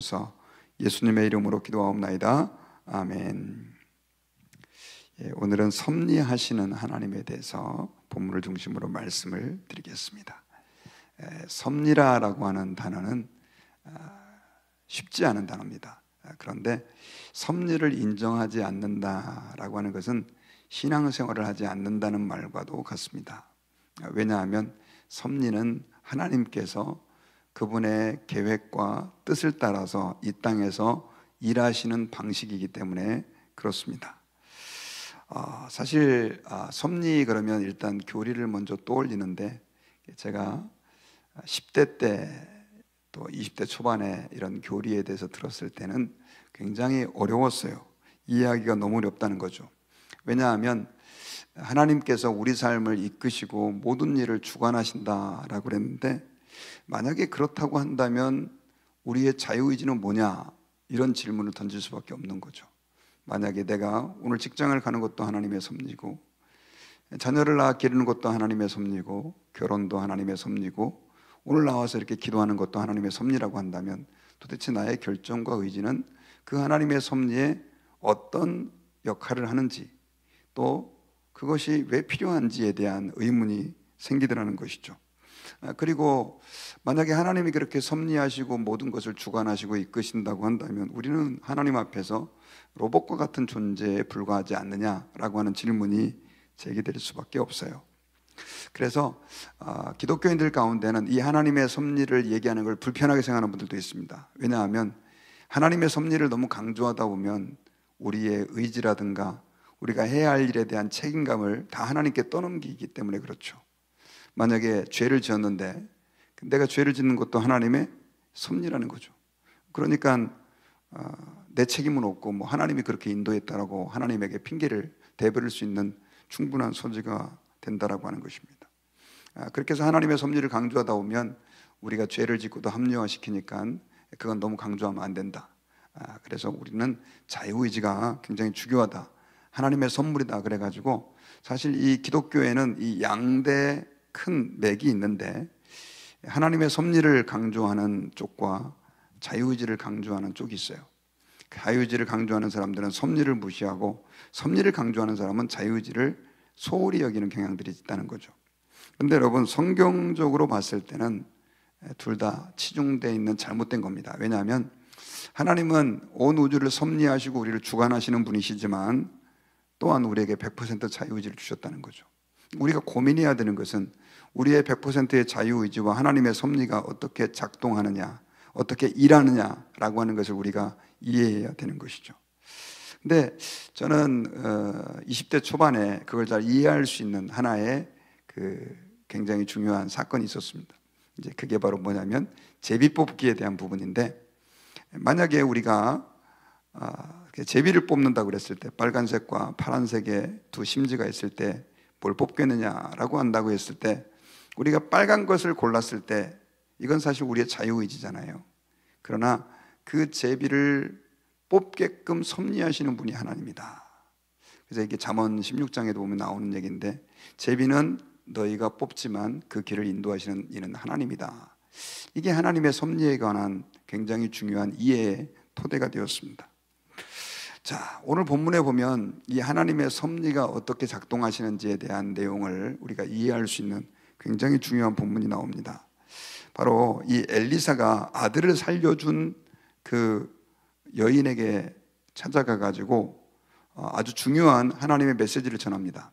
주옵소서. 예수님의 이름으로 기도하옵나이다. 아멘. 오늘은 섭리하시는 하나님에 대해서 본문을 중심으로 말씀을 드리겠습니다. 섭리라라고 하는 단어는 쉽지 않은 단어입니다. 그런데 섭리를 인정하지 않는다라고 하는 것은 신앙생활을 하지 않는다는 말과도 같습니다. 왜냐하면 섭리는 하나님께서 그분의 계획과 뜻을 따라서 이 땅에서 일하시는 방식이기 때문에 그렇습니다. 사실 섭리 그러면 일단 교리를 먼저 떠올리는데, 제가 10대 때 또 20대 초반에 이런 교리에 대해서 들었을 때는 굉장히 어려웠어요. 이해하기가 너무 어렵다는 거죠. 왜냐하면 하나님께서 우리 삶을 이끄시고 모든 일을 주관하신다라고 그랬는데, 만약에 그렇다고 한다면 우리의 자유의지는 뭐냐, 이런 질문을 던질 수밖에 없는 거죠. 만약에 내가 오늘 직장을 가는 것도 하나님의 섭리고, 자녀를 낳아 기르는 것도 하나님의 섭리고, 결혼도 하나님의 섭리고, 오늘 나와서 이렇게 기도하는 것도 하나님의 섭리라고 한다면, 도대체 나의 결정과 의지는 그 하나님의 섭리에 어떤 역할을 하는지, 또 그것이 왜 필요한지에 대한 의문이 생기더라는 것이죠. 그리고 만약에 하나님이 그렇게 섭리하시고 모든 것을 주관하시고 이끄신다고 한다면, 우리는 하나님 앞에서 로봇과 같은 존재에 불과하지 않느냐라고 하는 질문이 제기될 수밖에 없어요. 그래서 기독교인들 가운데는 이 하나님의 섭리를 얘기하는 걸 불편하게 생각하는 분들도 있습니다. 왜냐하면 하나님의 섭리를 너무 강조하다 보면 우리의 의지라든가 우리가 해야 할 일에 대한 책임감을 다 하나님께 떠넘기기 때문에 그렇죠. 만약에 죄를 지었는데 내가 죄를 짓는 것도 하나님의 섭리라는 거죠. 그러니까 내 책임은 없고 뭐 하나님이 그렇게 인도했다라고 하나님에게 핑계를 대버릴 수 있는 충분한 소지가 된다라고 하는 것입니다. 그렇게 해서 하나님의 섭리를 강조하다 보면 우리가 죄를 짓고도 합리화시키니까 그건 너무 강조하면 안 된다. 그래서 우리는 자유의지가 굉장히 중요하다, 하나님의 선물이다 그래가지고, 사실 이 기독교에는 이 양대 큰 맥이 있는데, 하나님의 섭리를 강조하는 쪽과 자유의지를 강조하는 쪽이 있어요. 자유의지를 강조하는 사람들은 섭리를 무시하고, 섭리를 강조하는 사람은 자유의지를 소홀히 여기는 경향들이 있다는 거죠. 그런데 여러분, 성경적으로 봤을 때는 둘 다 치중되어 있는 잘못된 겁니다. 왜냐하면 하나님은 온 우주를 섭리하시고 우리를 주관하시는 분이시지만 또한 우리에게 100% 자유의지를 주셨다는 거죠. 우리가 고민해야 되는 것은 우리의 100%의 자유의지와 하나님의 섭리가 어떻게 작동하느냐, 어떻게 일하느냐라고 하는 것을 우리가 이해해야 되는 것이죠. 근데 저는 20대 초반에 그걸 잘 이해할 수 있는 하나의 굉장히 중요한 사건이 있었습니다. 이제 그게 바로 뭐냐면 제비뽑기에 대한 부분인데, 만약에 우리가 제비를 뽑는다고 그랬을 때, 빨간색과 파란색의 두 심지가 있을 때 뭘 뽑겠느냐라고 한다고 했을 때, 우리가 빨간 것을 골랐을 때 이건 사실 우리의 자유의지잖아요. 그러나 그 제비를 뽑게끔 섭리하시는 분이 하나님이다. 그래서 이게 잠언 16장에도 보면 나오는 얘기인데, 제비는 너희가 뽑지만 그 길을 인도하시는 이는 하나님이다. 이게 하나님의 섭리에 관한 굉장히 중요한 이해의 토대가 되었습니다. 자, 오늘 본문에 보면 이 하나님의 섭리가 어떻게 작동하시는지에 대한 내용을 우리가 이해할 수 있는 굉장히 중요한 본문이 나옵니다. 바로 이 엘리사가 아들을 살려준 그 여인에게 찾아가 가지고 아주 중요한 하나님의 메시지를 전합니다.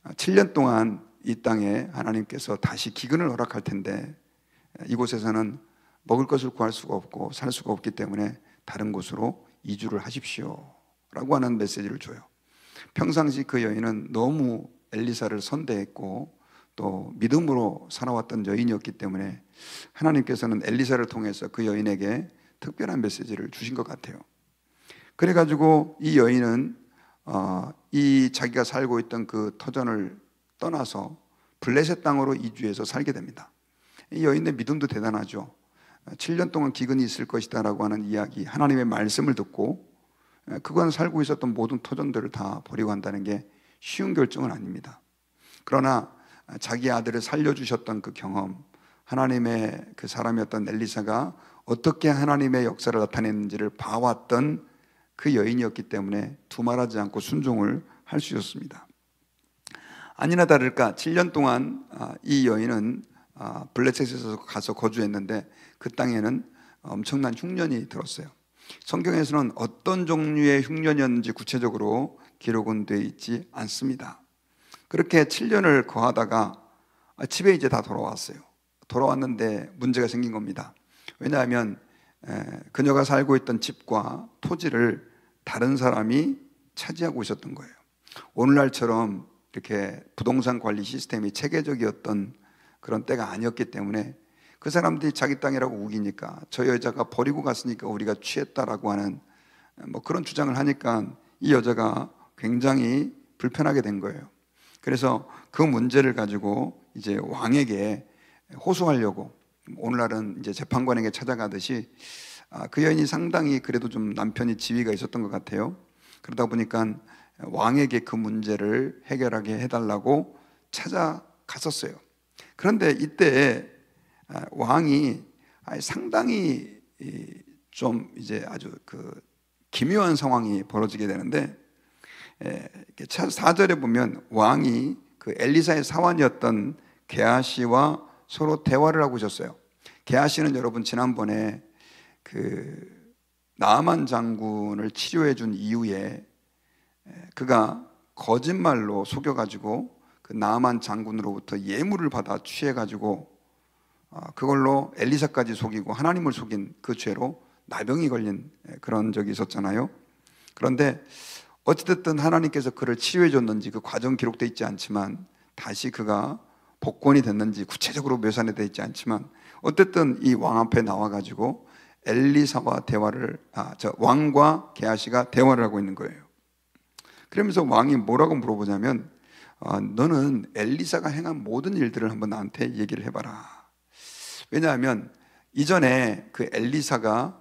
7년 동안 이 땅에 하나님께서 다시 기근을 허락할 텐데, 이곳에서는 먹을 것을 구할 수가 없고 살 수가 없기 때문에 다른 곳으로 이주를 하십시오 라고 하는 메시지를 줘요. 평상시 그 여인은 너무 엘리사를 선대했고 또 믿음으로 살아왔던 여인이었기 때문에 하나님께서는 엘리사를 통해서 그 여인에게 특별한 메시지를 주신 것 같아요. 그래가지고 이 여인은 이 자기가 살고 있던 그 터전을 떠나서 블레셋 땅으로 이주해서 살게 됩니다. 이 여인의 믿음도 대단하죠. 7년 동안 기근이 있을 것이다 라고 하는 이야기, 하나님의 말씀을 듣고 그간 살고 있었던 모든 터전들을 다 버리고 한다는 게 쉬운 결정은 아닙니다. 그러나 자기 아들을 살려주셨던 그 경험, 하나님의 그 사람이었던 엘리사가 어떻게 하나님의 역사를 나타냈는지를 봐왔던 그 여인이었기 때문에 두말하지 않고 순종을 할 수 있었습니다. 아니나 다를까 7년 동안 이 여인은 블레셋에서 가서 거주했는데 그 땅에는 엄청난 흉년이 들었어요. 성경에서는 어떤 종류의 흉년이었는지 구체적으로 기록은 되어 있지 않습니다. 그렇게 7년을 거하다가 집에 이제 다 돌아왔어요. 돌아왔는데 문제가 생긴 겁니다. 왜냐하면 그녀가 살고 있던 집과 토지를 다른 사람이 차지하고 있었던 거예요. 오늘날처럼 이렇게 부동산 관리 시스템이 체계적이었던 그런 때가 아니었기 때문에 그 사람들이 자기 땅이라고 우기니까 저 여자가 버리고 갔으니까 우리가 취했다라고 하는 그런 주장을 하니까 이 여자가 굉장히 불편하게 된 거예요. 그래서 그 문제를 가지고 이제 왕에게 호소하려고 오늘날은 이제 재판관에게 찾아가듯이 그 여인이 상당히 그래도 좀 남편이 지위가 있었던 것 같아요. 그러다 보니까 왕에게 그 문제를 해결하게 해달라고 찾아갔었어요. 그런데 이때 왕이 상당히 좀 이제 아주 기묘한 상황이 벌어지게 되는데 4절에 보면 왕이 그 엘리사의 사환이었던 게하시와 서로 대화를 하고 있었어요. 게하시는 여러분 지난번에 그 나아만 장군을 치료해 준 이후에 그가 거짓말로 속여가지고 그 나아만 장군으로부터 예물을 받아 취해가지고 그걸로 엘리사까지 속이고 하나님을 속인 그 죄로 나병이 걸린 그런 적이 있었잖아요. 그런데 어찌됐든 하나님께서 그를 치유해 줬는지 그 과정 기록되어 있지 않지만 다시 그가 복권이 됐는지 구체적으로 묘사는 되어 있지 않지만 어쨌든 이 왕 앞에 나와가지고 엘리사와 대화를 왕과 게하시가 대화를 하고 있는 거예요. 그러면서 왕이 뭐라고 물어보냐면 너는 엘리사가 행한 모든 일들을 한번 나한테 얘기를 해봐라. 왜냐하면 이전에 그 엘리사가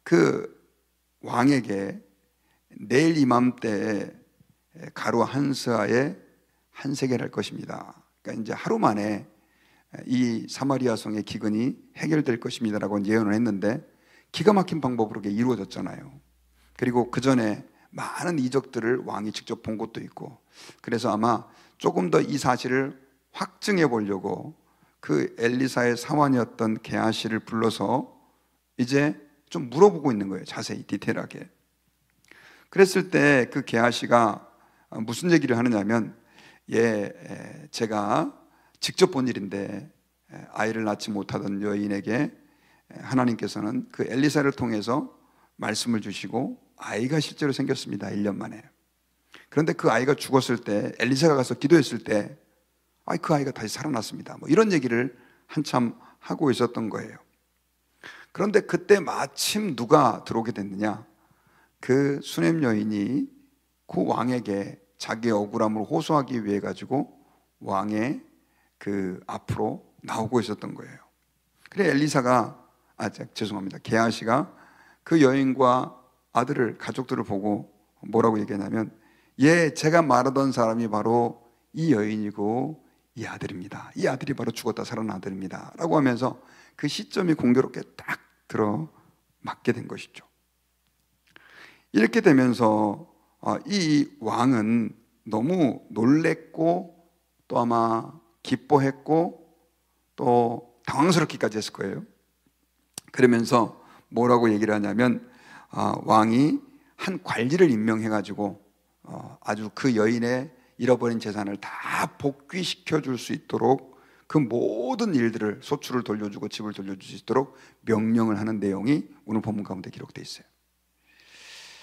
그 왕에게 내일 이맘때에 가루 한 스아에 한 세겔 할 것입니다. 그러니까 이제 하루 만에 이 사마리아 성의 기근이 해결될 것입니다라고 예언을 했는데 기가 막힌 방법으로 그게 이루어졌잖아요. 그리고 그 전에 많은 이적들을 왕이 직접 본 것도 있고 그래서 아마 조금 더 이 사실을 확증해 보려고 그 엘리사의 사환이었던 게하시를 불러서 이제 좀 물어보고 있는 거예요. 자세히 디테일하게. 그랬을 때 그 게하시가 무슨 얘기를 하느냐면 제가 직접 본 일인데 아이를 낳지 못하던 여인에게 하나님께서는 그 엘리사를 통해서 말씀을 주시고 아이가 실제로 생겼습니다. 1년 만에. 그런데 그 아이가 죽었을 때 엘리사가 가서 기도했을 때 그 아이가 다시 살아났습니다. 이런 얘기를 한참 하고 있었던 거예요. 그런데 그때 마침 누가 들어오게 됐느냐? 그 수넴 여인이 그 왕에게 자기의 억울함을 호소하기 위해 가지고 왕의 그 앞으로 나오고 있었던 거예요. 그래 엘리사가 죄송합니다. 게하시가 그 여인과 아들을 가족들을 보고 뭐라고 얘기했냐면 제가 말하던 사람이 바로 이 여인이고 이 아들입니다. 이 아들이 바로 죽었다 살아난 아들입니다 라고 하면서 그 시점이 공교롭게 딱 들어맞게 된 것이죠. 이렇게 되면서 이 왕은 너무 놀랬고 또 아마 기뻐했고 또 당황스럽기까지 했을 거예요. 그러면서 뭐라고 얘기를 하냐면 왕이 한 관리를 임명해가지고 아주 그 여인의 잃어버린 재산을 다 복귀시켜 줄 수 있도록 그 모든 일들을 소출을 돌려주고 집을 돌려줄 수 있도록 명령을 하는 내용이 오늘 본문 가운데 기록되어 있어요.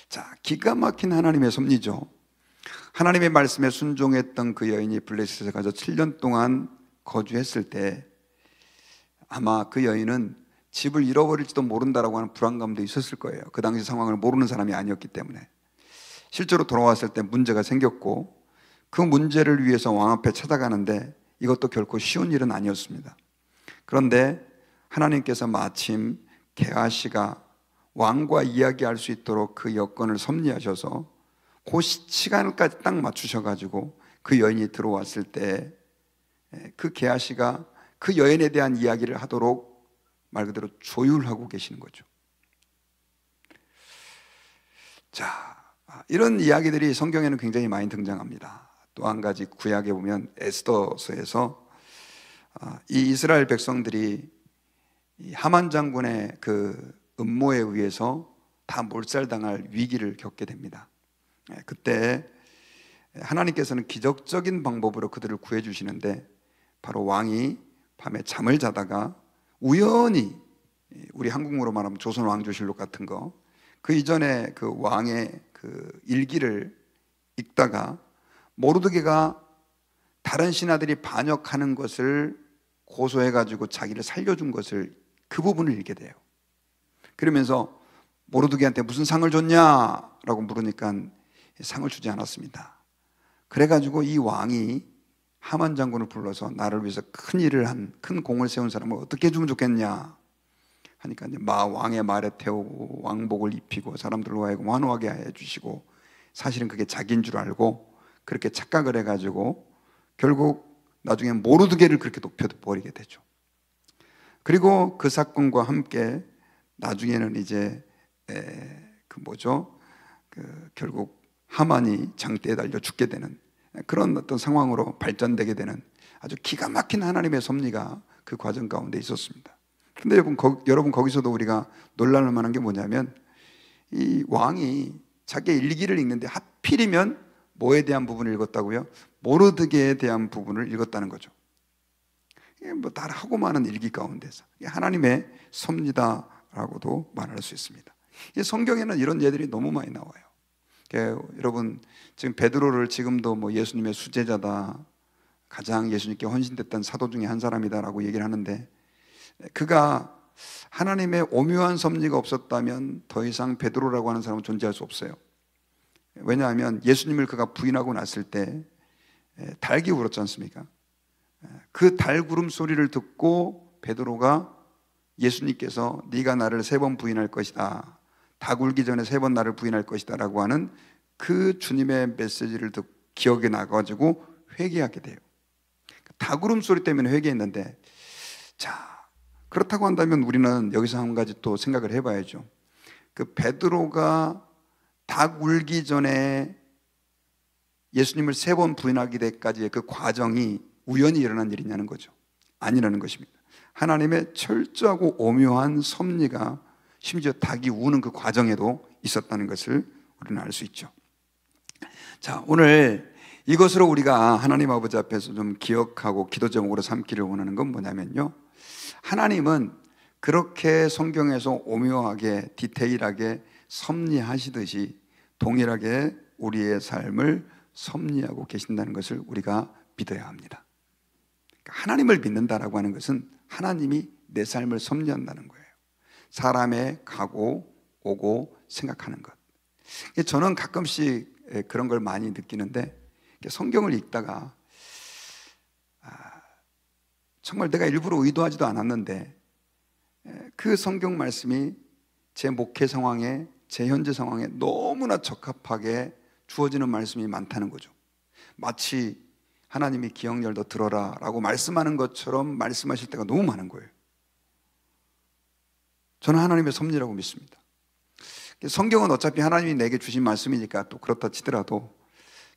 자, 기가 막힌 하나님의 섭리죠. 하나님의 말씀에 순종했던 그 여인이 블레셋에 가서 7년 동안 거주했을 때 아마 그 여인은 집을 잃어버릴지도 모른다라고 하는 불안감도 있었을 거예요. 그 당시 상황을 모르는 사람이 아니었기 때문에. 실제로 돌아왔을 때 문제가 생겼고 그 문제를 위해서 왕 앞에 찾아가는데 이것도 결코 쉬운 일은 아니었습니다. 그런데 하나님께서 마침 게하시가 왕과 이야기할 수 있도록 그 여건을 섭리하셔서 그 시간까지 딱 맞추셔가지고 그 여인이 들어왔을 때 그 게하시가 그 여인에 대한 이야기를 하도록 말 그대로 조율하고 계시는 거죠. 자, 이런 이야기들이 성경에는 굉장히 많이 등장합니다. 또 한 가지 구약에 보면 에스더서에서 이 이스라엘 백성들이 이 하만 장군의 그 음모에 의해서 다 몰살당할 위기를 겪게 됩니다. 그때 하나님께서는 기적적인 방법으로 그들을 구해 주시는데, 바로 왕이 밤에 잠을 자다가 우연히, 우리 한국으로 말하면 조선 왕조실록 같은 거, 그 이전에 그 왕의 그 일기를 읽다가 모르드게가 다른 신하들이 반역하는 것을 고소해가지고 자기를 살려준 것을, 그 부분을 읽게 돼요. 그러면서 모르드게한테 무슨 상을 줬냐라고 물으니까 상을 주지 않았습니다. 그래가지고 이 왕이 하만 장군을 불러서 나를 위해서 큰 일을 한, 큰 공을 세운 사람을 어떻게 해주면 좋겠냐 하니까 이제 왕의 말에 태우고 왕복을 입히고 사람들로 하여금 환호하게 해주시고, 사실은 그게 자기인 줄 알고 그렇게 착각을 해가지고 결국 나중에 모르드게를 그렇게 높여버리게 되죠. 그리고 그 사건과 함께 나중에는 이제 결국 하만이 장대에 달려 죽게 되는 그런 어떤 상황으로 발전되게 되는 아주 기가 막힌 하나님의 섭리가 그 과정 가운데 있었습니다. 근데 여러분 거기서도 우리가 놀랄 만한 게 뭐냐면, 이 왕이 자기의 일기를 읽는데 하필이면 뭐에 대한 부분을 읽었다고요? 모르드게에 대한 부분을 읽었다는 거죠. 이게 뭐 다 하고 많은 일기 가운데서 하나님의 섭리다라고도 말할 수 있습니다. 성경에는 이런 예들이 너무 많이 나와요. 여러분, 지금 베드로를 지금도 뭐 예수님의 수제자다, 가장 예수님께 헌신됐던 사도 중에 한 사람이다라고 얘기를 하는데, 그가 하나님의 오묘한 섭리가 없었다면 더 이상 베드로라고 하는 사람은 존재할 수 없어요. 왜냐하면 예수님을 그가 부인하고 났을 때 닭이 울었지 않습니까? 그 닭 울음 소리를 듣고 베드로가 예수님께서 네가 나를 3번 부인할 것이다, 닭 울기 전에 3번 나를 부인할 것이다 라고 하는 그 주님의 메시지를 기억에 나가지고 회개하게 돼요. 닭 울음 소리 때문에 회개했는데, 자, 그렇다고 한다면 우리는 여기서 한 가지 또 생각을 해봐야죠. 그 베드로가 닭 울기 전에 예수님을 3번 부인하기 때까지의 그 과정이 우연히 일어난 일이냐는 거죠. 아니라는 것입니다. 하나님의 철저하고 오묘한 섭리가 심지어 닭이 우는 그 과정에도 있었다는 것을 우리는 알 수 있죠. 자, 오늘 이것으로 우리가 하나님 아버지 앞에서 좀 기억하고 기도 제목으로 삼기를 원하는 건 뭐냐면요, 하나님은 그렇게 성경에서 오묘하게 디테일하게 섭리하시듯이 동일하게 우리의 삶을 섭리하고 계신다는 것을 우리가 믿어야 합니다. 하나님을 믿는다라고 하는 것은 하나님이 내 삶을 섭리한다는 거예요. 사람의 가고 오고 생각하는 것. 저는 가끔씩 그런 걸 많이 느끼는데, 성경을 읽다가 정말 내가 일부러 의도하지도 않았는데 그 성경 말씀이 제 목회 상황에, 제 현재 상황에 너무나 적합하게 주어지는 말씀이 많다는 거죠. 마치 하나님이 기억열도 들어라 라고 말씀하는 것처럼 말씀하실 때가 너무 많은 거예요. 저는 하나님의 섭리라고 믿습니다. 성경은 어차피 하나님이 내게 주신 말씀이니까 또 그렇다 치더라도,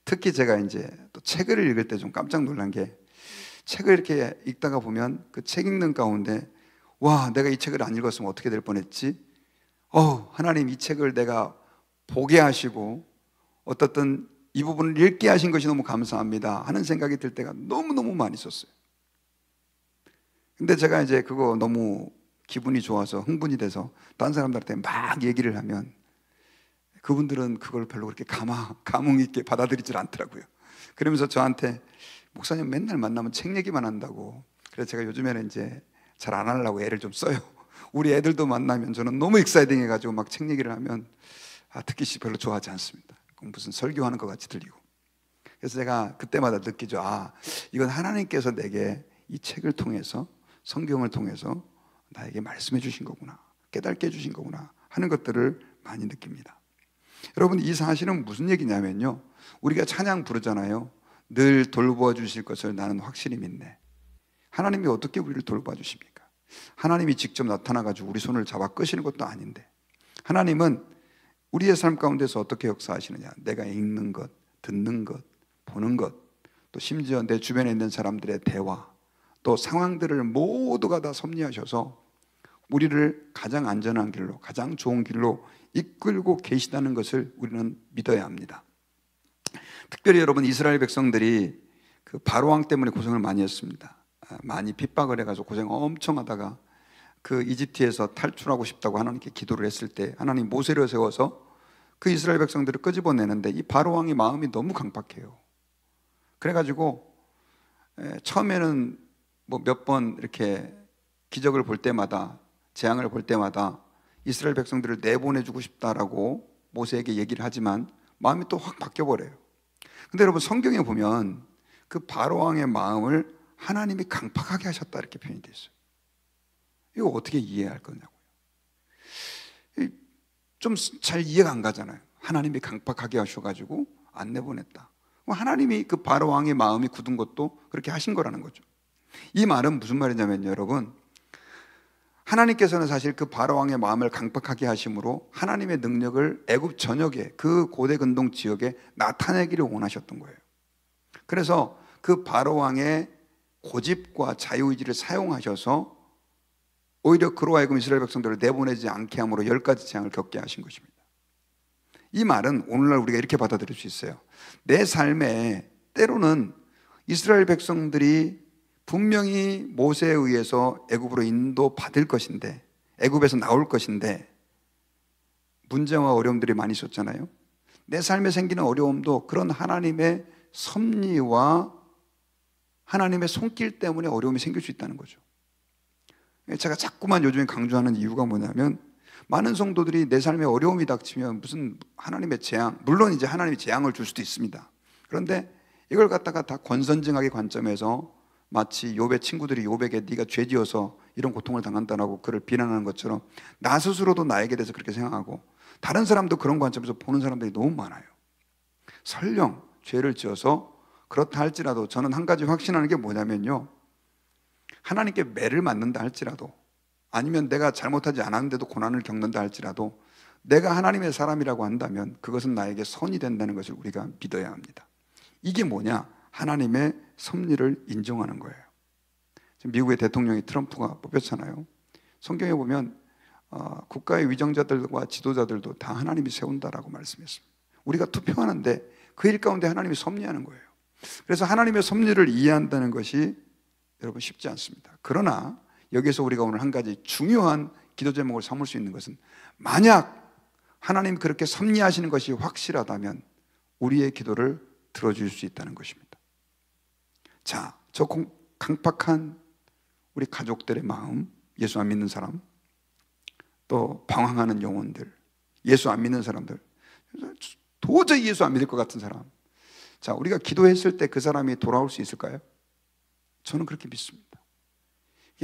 특히 제가 이제 또 책을 읽을 때 좀 깜짝 놀란 게, 책을 이렇게 읽다가 보면 그 책 읽는 가운데, 와, 내가 이 책을 안 읽었으면 어떻게 될 뻔했지? 하나님 이 책을 내가 보게 하시고 어떻든 이 부분을 읽게 하신 것이 너무 감사합니다 하는 생각이 들 때가 너무너무 많이 있었어요. 근데 제가 이제 그거 너무 기분이 좋아서 흥분이 돼서 다른 사람들한테 막 얘기를 하면 그분들은 그걸 별로 그렇게 감흥 있게 받아들이질 않더라고요. 그러면서 저한테, 목사님 맨날 만나면 책 얘기만 한다고. 그래서 제가 요즘에는 이제 잘 안 하려고 애를 좀 써요. 우리 애들도 만나면 저는 너무 익사이딩 해가지고 막 책 얘기를 하면 듣기 별로 좋아하지 않습니다. 무슨 설교하는 것 같이 들리고. 그래서 제가 그때마다 느끼죠. 이건 하나님께서 내게 이 책을 통해서, 성경을 통해서 나에게 말씀해 주신 거구나, 깨닫게 해주신 거구나 하는 것들을 많이 느낍니다. 여러분, 이 사실은 무슨 얘기냐면요, 우리가 찬양 부르잖아요. 늘 돌보아 주실 것을 나는 확실히 믿네. 하나님이 어떻게 우리를 돌봐 주십니까? 하나님이 직접 나타나가지고 우리 손을 잡아 끄시는 것도 아닌데, 하나님은 우리의 삶 가운데서 어떻게 역사하시느냐? 내가 읽는 것, 듣는 것, 보는 것, 또 심지어 내 주변에 있는 사람들의 대화, 또 상황들을 모두가 다 섭리하셔서 우리를 가장 안전한 길로, 가장 좋은 길로 이끌고 계시다는 것을 우리는 믿어야 합니다. 특별히 여러분, 이스라엘 백성들이 그 바로왕 때문에 고생을 많이 했습니다. 많이 핍박을 해가지고 고생 엄청 하다가 그 이집트에서 탈출하고 싶다고 하나님께 기도를 했을 때 하나님 모세를 세워서 그 이스라엘 백성들을 끄집어내는데, 이 바로왕의 마음이 너무 강팍해요. 그래가지고 처음에는 뭐 몇 번 이렇게 기적을 볼 때마다, 재앙을 볼 때마다 이스라엘 백성들을 내보내주고 싶다라고 모세에게 얘기를 하지만 마음이 또 확 바뀌어버려요. 근데 여러분, 성경에 보면 그 바로왕의 마음을 하나님이 강팍하게 하셨다 이렇게 표현이 되어 있어요. 이거 어떻게 이해할 거냐고요. 좀 잘 이해가 안 가잖아요. 하나님이 강팍하게 하셔가지고 안 내보냈다. 하나님이 그 바로왕의 마음이 굳은 것도 그렇게 하신 거라는 거죠. 이 말은 무슨 말이냐면 여러분, 하나님께서는 사실 그 바로왕의 마음을 강팍하게 하심으로 하나님의 능력을 애굽 전역에, 그 고대 근동 지역에 나타내기를 원하셨던 거예요. 그래서 그 바로왕의 고집과 자유의지를 사용하셔서 오히려 그로 하여금 이스라엘 백성들을 내보내지 않게 함으로 10가지 재앙을 겪게 하신 것입니다. 이 말은 오늘날 우리가 이렇게 받아들일 수 있어요. 내 삶에 때로는 이스라엘 백성들이 분명히 모세에 의해서 애굽으로 인도받을 것인데, 애굽에서 나올 것인데 문제와 어려움들이 많이 있었잖아요. 내 삶에 생기는 어려움도 그런 하나님의 섭리와 하나님의 손길 때문에 어려움이 생길 수 있다는 거죠. 제가 자꾸만 요즘에 강조하는 이유가 뭐냐면, 많은 성도들이 내 삶에 어려움이 닥치면 무슨 하나님의 재앙, 물론 이제 하나님이 재앙을 줄 수도 있습니다. 그런데 이걸 갖다가 다 권선징악의 관점에서 마치 욥의 친구들이 욥에게 네가 죄지어서 이런 고통을 당한다라고 그를 비난하는 것처럼 나 스스로도 나에게 대해서 그렇게 생각하고 다른 사람도 그런 관점에서 보는 사람들이 너무 많아요. 설령 죄를 지어서 그렇다 할지라도 저는 한 가지 확신하는 게 뭐냐면요, 하나님께 매를 맞는다 할지라도, 아니면 내가 잘못하지 않았는데도 고난을 겪는다 할지라도 내가 하나님의 사람이라고 한다면 그것은 나에게 선이 된다는 것을 우리가 믿어야 합니다. 이게 뭐냐? 하나님의 섭리를 인정하는 거예요. 지금 미국의 대통령이 트럼프가 뽑혔잖아요. 성경에 보면 국가의 위정자들과 지도자들도 다 하나님이 세운다라고 말씀했습니다. 우리가 투표하는데 그 일 가운데 하나님이 섭리하는 거예요. 그래서 하나님의 섭리를 이해한다는 것이 여러분 쉽지 않습니다. 그러나 여기서 우리가 오늘 한 가지 중요한 기도 제목을 삼을 수 있는 것은, 만약 하나님 그렇게 섭리하시는 것이 확실하다면 우리의 기도를 들어줄 수 있다는 것입니다. 자, 저 강팍한 우리 가족들의 마음, 예수 안 믿는 사람, 또 방황하는 영혼들, 예수 안 믿는 사람들, 도저히 예수 안 믿을 것 같은 사람, 자, 우리가 기도했을 때 그 사람이 돌아올 수 있을까요? 저는 그렇게 믿습니다.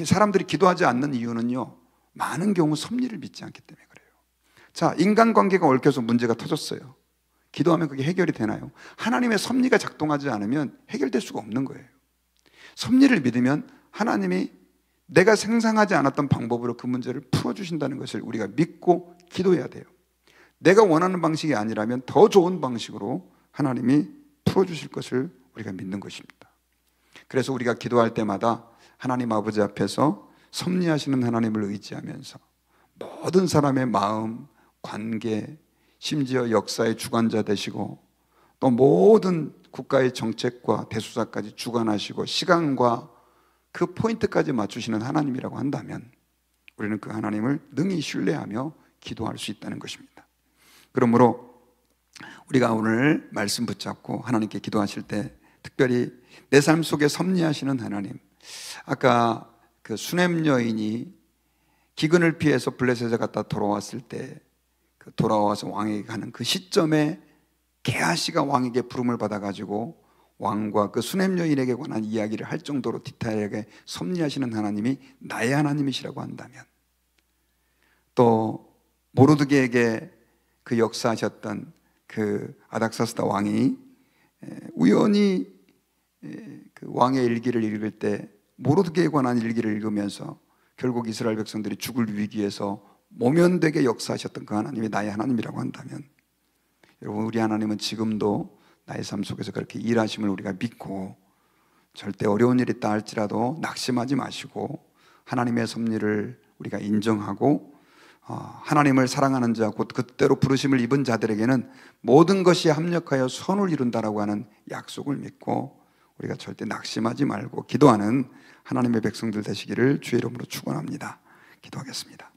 사람들이 기도하지 않는 이유는요, 많은 경우 섭리를 믿지 않기 때문에 그래요. 자, 인간관계가 얽혀서 문제가 터졌어요. 기도하면 그게 해결이 되나요? 하나님의 섭리가 작동하지 않으면 해결될 수가 없는 거예요. 섭리를 믿으면 하나님이 내가 상상하지 않았던 방법으로 그 문제를 풀어주신다는 것을 우리가 믿고 기도해야 돼요. 내가 원하는 방식이 아니라면 더 좋은 방식으로 하나님이 풀어주실 것을 우리가 믿는 것입니다. 그래서 우리가 기도할 때마다 하나님 아버지 앞에서 섭리하시는 하나님을 의지하면서 모든 사람의 마음, 관계, 심지어 역사의 주관자 되시고 또 모든 국가의 정책과 대수사까지 주관하시고 시간과 그 포인트까지 맞추시는 하나님이라고 한다면 우리는 그 하나님을 능히 신뢰하며 기도할 수 있다는 것입니다. 그러므로 우리가 오늘 말씀 붙잡고 하나님께 기도하실 때 특별히 내 삶 속에 섭리하시는 하나님, 아까 그 수넴 여인이 기근을 피해서 블레셋에 갔다 돌아왔을 때 그 돌아와서 왕에게 가는 그 시점에 게하시가 왕에게 부름을 받아가지고 왕과 그 수넴 여인에게 관한 이야기를 할 정도로 디테일하게 섭리하시는 하나님이 나의 하나님이시라고 한다면, 또 모르드게에게 그 역사하셨던 그 아닥사스다 왕이 우연히 그 왕의 일기를 읽을 때 모르드게에 관한 일기를 읽으면서 결국 이스라엘 백성들이 죽을 위기에서 모면되게 역사하셨던 그 하나님이 나의 하나님이라고 한다면, 여러분, 우리 하나님은 지금도 나의 삶 속에서 그렇게 일하심을 우리가 믿고, 절대 어려운 일이 있다 할지라도 낙심하지 마시고 하나님의 섭리를 우리가 인정하고, 하나님을 사랑하는 자, 곧 그때로 부르심을 입은 자들에게는 모든 것이 합력하여 선을 이룬다라고 하는 약속을 믿고, 우리가 절대 낙심하지 말고 기도하는 하나님의 백성들 되시기를 주의 이름으로 축원합니다. 기도하겠습니다.